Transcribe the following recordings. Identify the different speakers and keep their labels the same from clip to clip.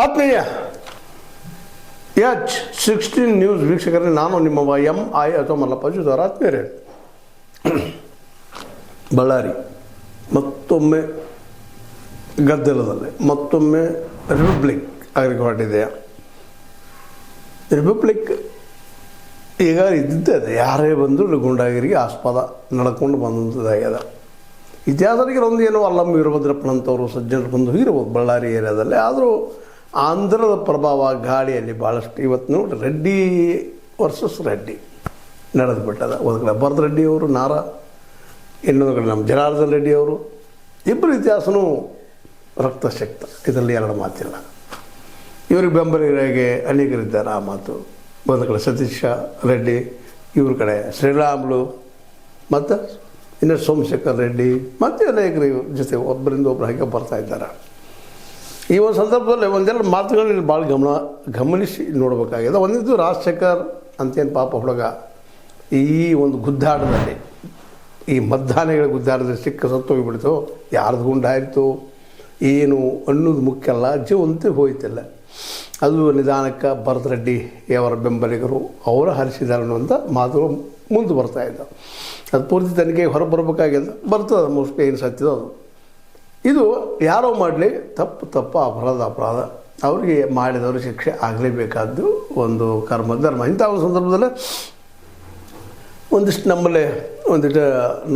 Speaker 1: ಆತ್ಮೀಯ H16 news ವೀಕ್ಷಕರೇ, ನಾನು ನಿಮ್ಮ MI ಅಥವಾ ಮಲ್ಲಪ್ಪ ಜುದಾರ್. ಆತ್ಮೀಯರೇ, ಬಳ್ಳಾರಿ ಮತ್ತೊಮ್ಮೆ ಗದ್ದಲದಲ್ಲಿ, ಮತ್ತೊಮ್ಮೆ ರಿಪಬ್ಲಿಕ್ ಆಗಲಿಕ್ಕೆ ಹೊರಟಿದೆ. ರಿಪಬ್ಲಿಕ್ ಈಗ ಇದ್ದಿದ್ದೆ, ಯಾರೇ ಬಂದರೂ ಗುಂಡಾಗಿರಿಗೆ ಆಸ್ಪದ ನಡ್ಕೊಂಡು ಬಂದಂಥದ್ದಾಗ್ಯದ. ಇತಿಹಾಸರಿಗೆ ಒಂದು ಏನೋ ಅಲ್ಲಮ್ಮ ವೀರಭದ್ರಪ್ಪನಂಥವ್ರು ಸಜ್ಜನರು ಬಂದು ಇರ್ಬೋದು ಬಳ್ಳಾರಿ ಏರಿಯಾದಲ್ಲಿ. ಆದರೂ ಆಂಧ್ರದ ಪ್ರಭಾವ ಗಾಳಿಯಲ್ಲಿ ಭಾಳಷ್ಟು. ಇವತ್ತು ನೋಡಿ, ರೆಡ್ಡಿ ವರ್ಸಸ್ ರೆಡ್ಡಿ ನಡೆದು ಬಿಟ್ಟದ. ಒಂದು ಕಡೆ ಭರತ್ ರೆಡ್ಡಿಯವರು ನಾರ, ಇನ್ನೊಂದು ಕಡೆ ನಮ್ಮ ಜನಾರ್ದನ್ ರೆಡ್ಡಿಯವರು. ಇಬ್ಬರು ಇತಿಹಾಸನೂ ರಕ್ತಶಕ್ತ, ಇದರಲ್ಲಿ ಎರಡು ಮಾತಿಲ್ಲ. ಇವ್ರಿಗೆ ಬೆಂಬಲಿಗರಿಗೆ ಅನೇಕರಿದ್ದಾರೆ ಆ ಮಾತು. ಒಂದು ಕಡೆ ಸತೀಶ ರೆಡ್ಡಿ, ಇವ್ರ ಕಡೆ ಶ್ರೀರಾಮುಲು, ಮತ್ತು ಇನ್ನು ಸೋಮಶೇಖರ್ ರೆಡ್ಡಿ, ಮತ್ತು ಅನೇಕರು ಇವ್ರ ಜೊತೆ ಒಬ್ಬರಿಂದ ಒಬ್ಬರು ಹಾಗೆ ಬರ್ತಾ ಇದ್ದಾರೆ. ಈ ಒಂದು ಸಂದರ್ಭದಲ್ಲಿ ಒಂದೆರಡು ಮಾತುಗಳಲ್ಲಿ ಭಾಳ ಗಮನಿಸಿ ನೋಡಬೇಕಾಗಿದೆ. ಒಂದಿದ್ದು ರಾಜಶೇಖರ್ ಅಂತೇನು ಪಾಪ ಹುಡುಗ ಈ ಒಂದು ಗುದ್ದಾಟದಲ್ಲಿ, ಈ ಮಧ್ಯಾಹ್ನಗಳ ಗುದ್ದಾಟದಲ್ಲಿ ಸಿಕ್ಕ ಸತ್ತು ಹೋಗಿಬಿಡ್ತು. ಯಾರ್ದು ಗುಂಡಾಯಿತು ಏನು ಅನ್ನೋದು ಮುಖ್ಯ ಅಲ್ಲ, ಜೀವಂತೆ ಹೋಯ್ತಿಲ್ಲ. ಅದು ನಿಧಾನಕ್ಕೆ ಭರತ್ ರೆಡ್ಡಿಯವರ ಬೆಂಬಲಿಗರು ಅವರು ಹರಿಸಿದ್ದಾರೆ ಅನ್ನುವಂಥ ಮಾತುಗಳು ಮುಂದೆ ಬರ್ತಾಯಿದ್ದವು. ಅದು ಪೂರ್ತಿ ತನಿಖೆಗೆ ಹೊರಬರಬೇಕಾಗಿದೆ. ಬರ್ತದೆ ಮೋಸ್ಟ್ಲಿ ಏನು ಸತ್ಯದ ಅದು. ಇದು ಯಾರೋ ಮಾಡಲಿ ತಪ್ಪು ಅಪರಾಧ ಅವರಿಗೆ ಮಾಡಿದವರು ಶಿಕ್ಷೆ ಆಗಲೇಬೇಕಾದ್ದು ಒಂದು ಕರ್ಮಧರ್ಮ. ಇಂಥ ಒಂದು ಸಂದರ್ಭದಲ್ಲಿ ಒಂದಿಷ್ಟು ನಮ್ಮಲ್ಲಿ ಒಂದಿಷ್ಟು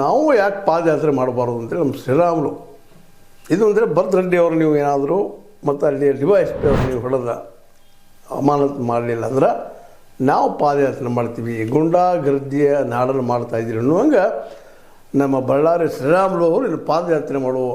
Speaker 1: ನಾವು ಯಾಕೆ ಪಾದಯಾತ್ರೆ ಮಾಡಬಾರ್ದು ಅಂತೇಳಿ ನಮ್ಮ ಶ್ರೀರಾಮುಲು ಇದು ಅಂದರೆ ಭರತ್ ರೆಡ್ಡಿಯವರು ನೀವು ಏನಾದರೂ ಮತ್ತು ಅಲ್ಲಿ DYSP ಅವರು ನೀವು ಹೊಡೆದ ಅಮಾನತು ಮಾಡಲಿಲ್ಲ ಅಂದ್ರೆ ನಾವು ಪಾದಯಾತ್ರೆ ಮಾಡ್ತೀವಿ, ಗುಂಡಾಗರ್ದಿಯ ನಾಡನ್ನು ಮಾಡ್ತಾಯಿದ್ದೀರಿ ಅನ್ನುವಂಗೆ ನಮ್ಮ ಬಳ್ಳಾರಿ ಶ್ರೀರಾಮುಲು ಅವರು ಪಾದಯಾತ್ರೆ ಮಾಡುವ